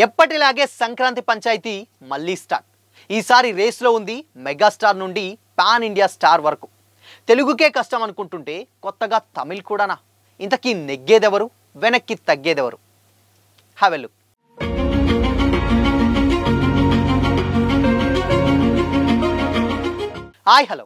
ఎప్పటిలాగే సంక్రాంతి పంచాయతీ మళ్ళీ స్టార్ట్. ఈసారి రేస్లో ఉంది మెగాస్టార్ నుండి పాన్ ఇండియా స్టార్ వరకు. తెలుగుకే కష్టం అనుకుంటుంటే కొత్తగా తమిళ్ కూడానా? ఇంతకీ నెగ్గేదెవరు, వెనక్కి తగ్గేదెవరు? Have a look. Hi hello,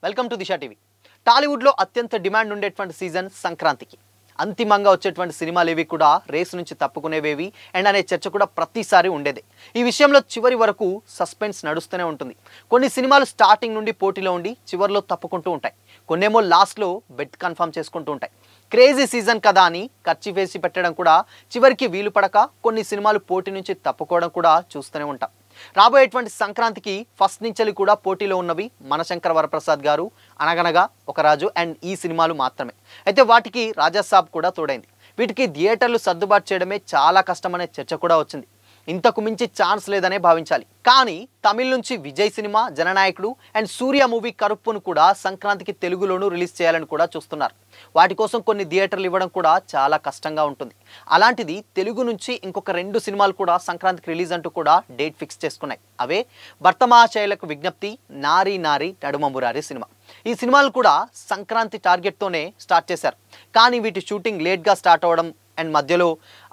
welcome to Disha TV. టాలీవుడ్లో అత్యంత డిమాండ్ ఉండేటువంటి సీజన్ సంక్రాంతికి. అంతిమంగా వచ్చేటువంటి సినిమాలు ఏవి కూడా రేసు నుంచి తప్పుకునేవేవి అండ్ అనే చర్చ కూడా ప్రతిసారి ఉండేది. ఈ విషయంలో చివరి వరకు సస్పెన్స్ నడుస్తూనే ఉంటుంది. కొన్ని సినిమాలు స్టార్టింగ్ నుండి పోటీలో ఉండి చివరిలో తప్పుకుంటూ ఉంటాయి. కొన్నేమో లాస్ట్లో బెట్ కన్ఫర్మ్ చేసుకుంటూ ఉంటాయి. క్రేజీ సీజన్ కదా అని ఖర్చు వేసి పెట్టడం కూడా చివరికి వీలు పడక కొన్ని సినిమాలు పోటీ నుంచి తప్పుకోవడం కూడా చూస్తూనే ఉంటాం. రాబోయేటువంటి సంక్రాంతికి ఫస్ట్ నుంచి కూడా పోటీలో ఉన్నవి మనశంకర వరప్రసాద్ గారు, అనగనగా ఒక రాజు అండ్ ఈ సినిమాలు మాత్రమే. అయితే వాటికి రాజాసాబ్ కూడా తోడైంది. వీటికి థియేటర్లు సర్దుబాటు చేయడమే చాలా కష్టమనే చర్చ కూడా వచ్చింది. ఇంతకు మించి ఛాన్స్ లేదనే భావించాలి. కానీ తమిళ నుంచి Vijay cinema Jananayakudu and Suriya movie కరుప్పును కూడా సంక్రాంతికి తెలుగులోనూ రిలీజ్ చేయాలని కూడా చూస్తున్నారు. వాటి కోసం కొన్ని థియేటర్లు ఇవ్వడం కూడా చాలా కష్టంగా ఉంటుంది. అలాంటిది తెలుగు నుంచి ఇంకొక 2 సినిమాలు కూడా సంక్రాంతికి రిలీజ్ అంటూ కూడా డేట్ ఫిక్స్ చేసుకున్నాయి. అవే భర్త మహాశయులకు విజ్ఞప్తి, నారీ నారీ నడుమ మురారి సినిమా. ఈ సినిమాలు కూడా సంక్రాంతి టార్గెట్తోనే స్టార్ట్ చేశారు. కానీ వీటి షూటింగ్ లేట్గా స్టార్ట్ అవ్వడం అండ్ మధ్యలో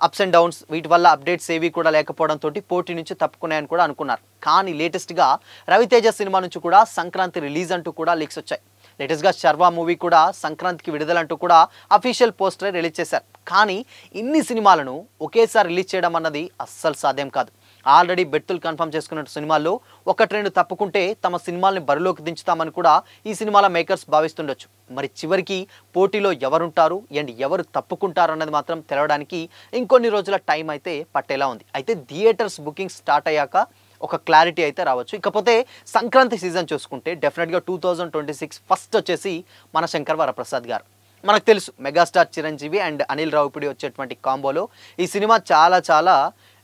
అప్స్ అండ్ డౌన్స్, వీటి వల్ల అప్డేట్స్ ఏవి కూడా లేకపోవడంతో పోటీ నుంచి తప్పుకున్నాయని కూడా అనుకున్నారు. కానీ లేటెస్ట్గా రవితేజ సినిమా నుంచి కూడా సంక్రాంతి రిలీజ్ అంటూ కూడా లీక్స్ వచ్చాయి. లేటెస్ట్గా శర్వా మూవీ కూడా సంక్రాంతికి విడుదలంటూ కూడా అఫీషియల్ పోస్టర్ రిలీజ్ చేశారు. కానీ ఇన్ని సినిమాలను ఒకేసారి రిలీజ్ చేయడం అన్నది అస్సలు సాధ్యం కాదు. ఆల్రెడీ బెట్టులు కన్ఫర్మ్ చేసుకున్న సినిమాల్లో 1-2 తప్పుకుంటే తమ సినిమాల్ని బరిలోకి దించుతామని కూడా ఈ సినిమాల మేకర్స్ భావిస్తుండొచ్చు. మరి చివరికి పోటీలో ఎవరుంటారు అండ్ ఎవరు తప్పుకుంటారు అన్నది మాత్రం తెలవడానికి ఇంకొన్ని రోజుల టైం అయితే పట్టేలా ఉంది. అయితే థియేటర్స్ బుకింగ్ స్టార్ట్ అయ్యాక ఒక క్లారిటీ అయితే రావచ్చు. ఇకపోతే సంక్రాంతి సీజన్ చూసుకుంటే డెఫినెట్గా 2026 ఫస్ట్ వచ్చేసి మనశంకర్ వరప్రసాద్ గారు. మనకు తెలుసు మెగాస్టార్ చిరంజీవి అండ్ అనిల్ రావిపూడి వచ్చేటువంటి కాంబోలో ఈ సినిమా చాలా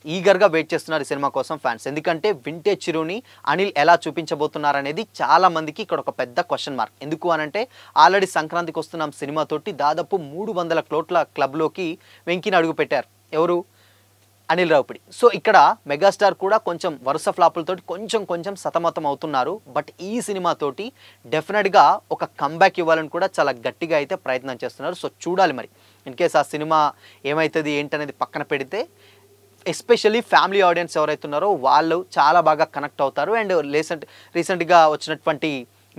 ఈగర్గా వెయిట్ చేస్తున్నారు ఈ సినిమా కోసం ఫ్యాన్స్. ఎందుకంటే వింటేజ్ చిరుని అనిల్ ఎలా చూపించబోతున్నారనేది చాలా మందికి ఇక్కడ ఒక పెద్ద క్వశ్చన్ మార్క్. ఎందుకు అనంటే ఆల్రెడీ సంక్రాంతికి వస్తున్నాం సినిమాతోటి దాదాపు 300 కోట్ల క్లబ్లోకి వెంకిని అడుగు పెట్టారు. ఎవరు? అనిల్ రావిపూడి. సో ఇక్కడ మెగాస్టార్ కూడా కొంచెం వరుస ఫ్లాపులతోటి కొంచెం సతమతం అవుతున్నారు. బట్ ఈ సినిమాతోటి డెఫినెట్గా ఒక కంబ్యాక్ ఇవ్వాలని కూడా చాలా గట్టిగా అయితే ప్రయత్నం చేస్తున్నారు. సో చూడాలి మరి. ఇన్ కేస్ ఆ సినిమా ఏమవుతుంది ఏంటనేది పక్కన పెడితే ఎస్పెషల్లీ ఫ్యామిలీ ఆడియన్స్ ఎవరైతే ఉన్నారో వాళ్ళు చాలా బాగా కనెక్ట్ అవుతారు. అండ్ రీసెంట్గా వచ్చినటువంటి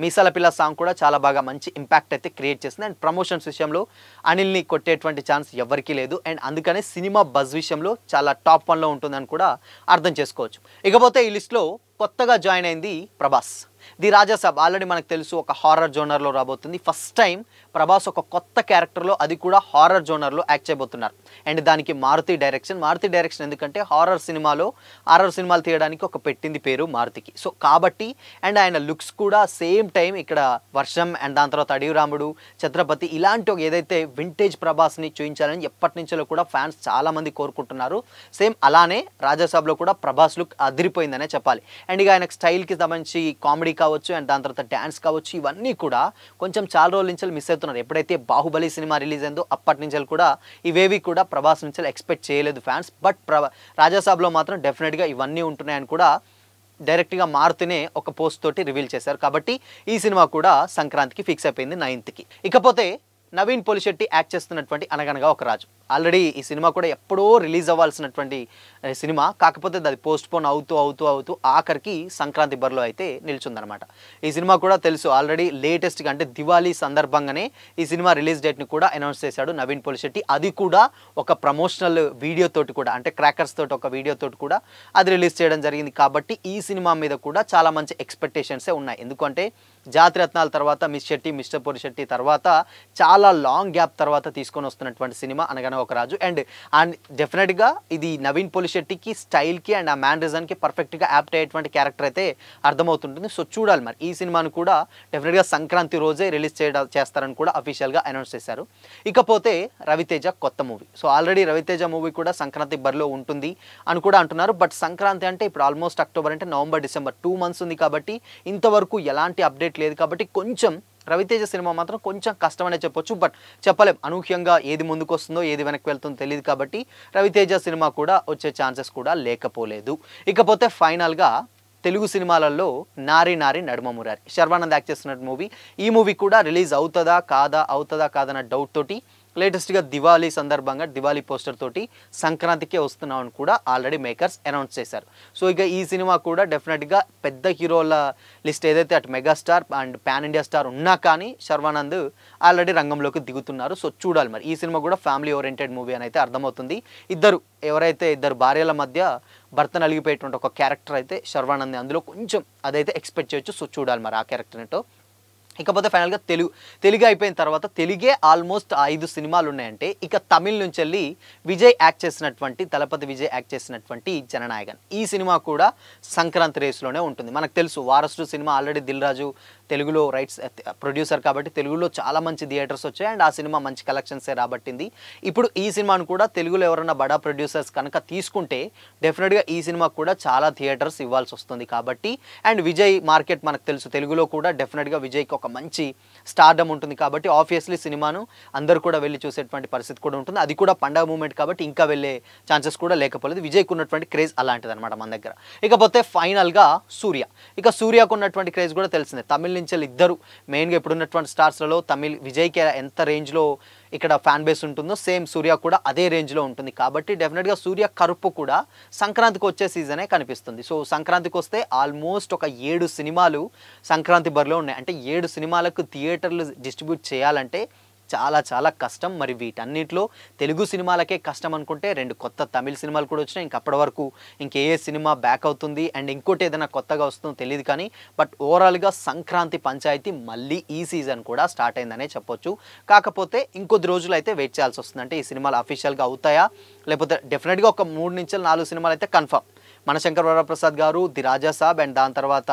మీసాల పిల్ల సాంగ్ కూడా చాలా బాగా మంచి ఇంపాక్ట్ అయితే క్రియేట్ చేసింది. అండ్ ప్రమోషన్స్ విషయంలో అనిల్ని కొట్టేటువంటి ఛాన్స్ ఎవరికీ లేదు. అండ్ అందుకనే సినిమా బజ్ విషయంలో చాలా టాప్ 1లో ఉంటుందని కూడా అర్థం చేసుకోవచ్చు. ఇకపోతే ఈ లిస్ట్లో కొత్తగా జాయిన్ అయింది ప్రభాస్. ది రాజాసాబ్ ఆల్రెడీ మనకు తెలుసు ఒక హారర్ జోనర్లో రాబోతుంది. ఫస్ట్ టైం ప్రభాస్ ఒక కొత్త క్యారెక్టర్లో, అది కూడా హారర్ జోనర్లో యాక్ట్ చేయబోతున్నారు. అండ్ దానికి మారుతి డైరెక్షన్ ఎందుకంటే హారర్ సినిమాలు తీయడానికి ఒక పెట్టింది పేరు మారుతికి. సో కాబట్టి అండ్ ఆయన లుక్స్ కూడా సేమ్ టైం ఇక్కడ వర్షం అండ్ దాని తర్వాత అడవి రాముడు, ఛత్రపతి ఇలాంటి ఏదైతే వింటేజ్ ప్రభాస్ని చూపించాలని ఎప్పటి నుంచో కూడా ఫ్యాన్స్ చాలామంది కోరుకుంటున్నారు. సేమ్ అలానే రాజాసాబ్లో కూడా ప్రభాస్ లుక్ అదిరిపోయిందనే చెప్పాలి. అండ్ ఇక ఆయనకు స్టైల్కి సంబంధించి కామెడీ కావచ్చు అండ్ దాని తర్వాత డ్యాన్స్ కావచ్చు, ఇవన్నీ కూడా కొంచెం చాలా రోజుల నుంచి మిస్ అవుతున్నారు. ఎప్పుడైతే బాహుబలి సినిమా రిలీజ్ అయిందో అప్పటి నుంచి కూడా ఇవేవి కూడా ప్రభాస్ నుంచి ఎక్స్పెక్ట్ చేయలేదు ఫ్యాన్స్. బట్ రాజాసాబ్లో మాత్రం డెఫినెట్గా ఇవన్నీ ఉంటున్నాయని కూడా డైరెక్ట్గా మారుతూనే ఒక పోస్ట్ తోటి రివీల్ చేశారు. కాబట్టి ఈ సినిమా కూడా సంక్రాంతికి ఫిక్స్ అయిపోయింది 9th. ఇకపోతే నవీన్ పోలిశెట్టి యాక్ట్ చేస్తున్నటువంటి అనగనగా ఒక రాజు. ఆల్రెడీ ఈ సినిమా కూడా ఎప్పుడో రిలీజ్ అవ్వాల్సినటువంటి సినిమా, కాకపోతే అది పోస్ట్ పోన్ అవుతూ ఆఖరికి సంక్రాంతి బరిలో అయితే నిల్చుందనమాట. ఈ సినిమా కూడా తెలుసు ఆల్రెడీ లేటెస్ట్గా అంటే దివాళీ సందర్భంగానే ఈ సినిమా రిలీజ్ డేట్ని కూడా అనౌన్స్ చేశాడు నవీన్ పోలిశెట్టి. అది కూడా ఒక ప్రమోషనల్ వీడియో తోటి కూడా, అంటే క్రాకర్స్ తోటి ఒక వీడియో తోటి కూడా అది రిలీజ్ చేయడం జరిగింది. కాబట్టి ఈ సినిమా మీద కూడా చాలా మంచి ఎక్స్పెక్టేషన్సే ఉన్నాయి. ఎందుకంటే జాతిరత్నాల తర్వాత మిస్టర్ పోలిశెట్టి తర్వాత చాలా లాంగ్ గ్యాప్ తర్వాత తీసుకొని వస్తున్నటువంటి సినిమా అనగా ఒక రాజు. అండ్ డెఫినెట్గా ఇది నవీన్ పోలిశెట్టికి స్టైల్కి అండ్ ఆ మ్యానరిజంకి పర్ఫెక్ట్గా యాప్ట్ అయ్యేటువంటి క్యారెక్టర్ అయితే అర్థమవుతుంటుంది. సో చూడాలి మరి. ఈ సినిమాను కూడా డెఫినెట్గా సంక్రాంతి రోజే రిలీజ్ చేస్తారని కూడా అఫీషియల్గా అనౌన్స్ చేశారు. ఇకపోతే రవితేజ కొత్త movie. So already Ravi Teja movie కూడా సంక్రాంతి బరిలో ఉంటుంది అని కూడా అంటున్నారు. బట్ సంక్రాంతి అంటే ఇప్పుడు ఆల్మోస్ట్ అక్టోబర్ అంటే నవంబర్, డిసెంబర్ 2 months ఉంది. కాబట్టి ఇంతవరకు ఎలాంటి అప్డేట్ లేదు. కాబట్టి కొంచెం రవితేజ సినిమా మాత్రం కొంచెం కష్టమనే చెప్పొచ్చు. బట్ చెప్పలేం, అనూహ్యంగా ఏది ముందుకొస్తుందో ఏది వెనక్కి వెళ్తుందో తెలియదు కాబట్టి రవితేజ సినిమా కూడా వచ్చే ఛాన్సెస్ కూడా లేకపోలేదు. ఇకపోతే ఫైనల్గా తెలుగు సినిమాలలో నారి నారి నడుమ మురారి శర్వానంద్ యాక్ట్ చేస్తున్న మూవీ. ఈ మూవీ కూడా రిలీజ్ అవుతుందా కాదన్న డౌట్ తోటి లేటెస్ట్గా దివాళీ సందర్భంగా దివాళీ పోస్టర్ తోటి సంక్రాంతికే వస్తున్నామని కూడా ఆల్రెడీ మేకర్స్ అనౌన్స్ చేశారు. సో ఇక ఈ సినిమా కూడా డెఫినెట్గా పెద్ద హీరోల లిస్ట్ ఏదైతే అటు megastar and pan India star ఉన్నా కానీ శర్వానంద్ ఆల్రెడీ రంగంలోకి దిగుతున్నారు. సో చూడాలి మరి ఈ సినిమా కూడా ఫ్యామిలీ ఓరియంటెడ్ మూవీ అని అయితే అర్థమవుతుంది. ఇద్దరు భార్యల మధ్య భర్త నలిగిపోయేటువంటి ఒక క్యారెక్టర్ అయితే శర్వానంద్ అందులో కొంచెం అదైతే ఎక్స్పెక్ట్ చేయొచ్చు. సో చూడాలి మరి ఆ క్యారెక్టర్ ఏంటో. ఇకపోతే ఫైనల్గా తెలుగు అయిపోయిన తర్వాత తెలుగే ఆల్మోస్ట్ 5 సినిమాలు ఉన్నాయంటే ఇక తమిళ్ నుంచి వెళ్ళి తలపతి విజయ్ యాక్ట్ చేసినటువంటి జననాయకన్ ఈ సినిమా కూడా సంక్రాంతి రేసులోనే ఉంటుంది. మనకు తెలుసు వారసుడు సినిమా ఆల్రెడీ దిల్ రాజు తెలుగులో రైట్స్ ప్రొడ్యూసర్ కాబట్టి తెలుగులో చాలా మంచి థియేటర్స్ వచ్చాయి అండ్ ఆ సినిమా మంచి కలెక్షన్సే రాబట్టింది. ఇప్పుడు ఈ సినిమాను కూడా తెలుగులో ఎవరైనా బడా ప్రొడ్యూసర్స్ కనుక తీసుకుంటే డెఫినెట్గా ఈ సినిమా కూడా చాలా థియేటర్స్ ఇవ్వాల్సి వస్తుంది కాబట్టి అండ్ విజయ్ మార్కెట్ మనకు తెలుసు తెలుగులో కూడా డెఫినెట్గా విజయ్కి ఒక మంచి స్టార్డమ్ ఉంటుంది కాబట్టి ఆబ్వియస్లీ సినిమాను అందరూ కూడా వెళ్ళి చూసేటువంటి పరిస్థితి కూడా ఉంటుంది. అది కూడా పండగ మూమెంట్ కాబట్టి ఇంకా వెళ్ళే ఛాన్సెస్ కూడా లేకపోలేదు. విజయ్కి ఉన్నటువంటి క్రేజ్ అలాంటిది అనమాట మన దగ్గర. ఇకపోతే ఫైనల్గా సూర్యకు ఉన్నటువంటి క్రేజ్ కూడా తెలిసిందే. తమిళ నుంచి ఇద్దరు మెయిన్గా ఇప్పుడున్నటువంటి స్టార్స్లలో విజయ్కి ఎంత రేంజ్లో ఇక్కడ ఫ్యాన్ బేస్ ఉంటుందో సేమ్ సూర్య కూడా అదే రేంజ్లో ఉంటుంది కాబట్టి డెఫినెట్గా సూర్య కరుపు కూడా సంక్రాంతికి వచ్చే సీజనే కనిపిస్తుంది. సో సంక్రాంతికి వస్తే ఆల్మోస్ట్ ఒక 7 సినిమాలు సంక్రాంతి బరిలో ఉన్నాయి. అంటే 7 సినిమాలకు థియేటర్లు డిస్ట్రిబ్యూట్ చేయాలంటే చాలా కష్టం. మరి వీటన్నిటిలో తెలుగు సినిమాలకే కష్టం అనుకుంటే 2 కొత్త తమిళ సినిమాలు కూడా వచ్చినాయి. అప్పటి వరకు ఇంకే సినిమా బ్యాక్ అవుతుంది అండ్ ఇంకోటి ఏదైనా కొత్తగా వస్తుందో తెలియదు కానీ బట్ ఓవరాల్గా సంక్రాంతి పంచాయతీ మళ్ళీ ఈ సీజన్ కూడా స్టార్ట్ అయిందనే చెప్పొచ్చు. కాకపోతే ఇంకొద్ది రోజులు అయితే వెయిట్ చేయాల్సి వస్తుంది. అంటే ఈ సినిమాలు అఫీషియల్గా అవుతాయా లేకపోతే డెఫినెట్గా ఒక 3 నుంచి 4 సినిమాలు అయితే కన్ఫర్మ్. మనశంకర్ వరప్రసాద్ గారు ది రాజా సాబ్ అండ్ దాని తర్వాత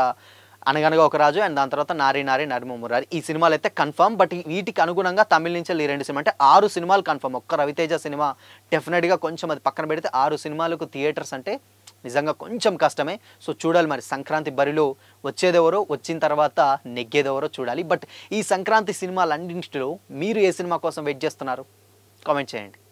అనగనగా ఒక రాజు అండ్ దాని తర్వాత నారి నారి నడుమ మురారి ఈ సినిమాలు అయితే కన్ఫర్మ్. బట్ వీటికి అనుగుణంగా తమిళ నుంచి ఈ 2 సినిమా అంటే 6 సినిమాలు కన్ఫర్మ్. ఒక్క రవితేజ సినిమా డెఫినెట్గా కొంచెం అది పక్కన పెడితే 6 సినిమాలకు థియేటర్స్ అంటే నిజంగా కొంచెం కష్టమే. సో చూడాలి మరి సంక్రాంతి బరిలో వచ్చేదెవరో వచ్చిన తర్వాత నెగ్గేదెవరో చూడాలి. బట్ ఈ సంక్రాంతి సినిమాలన్నింటిలో మీరు ఏ సినిమా కోసం వెయిట్ చేస్తున్నారు కామెంట్ చేయండి.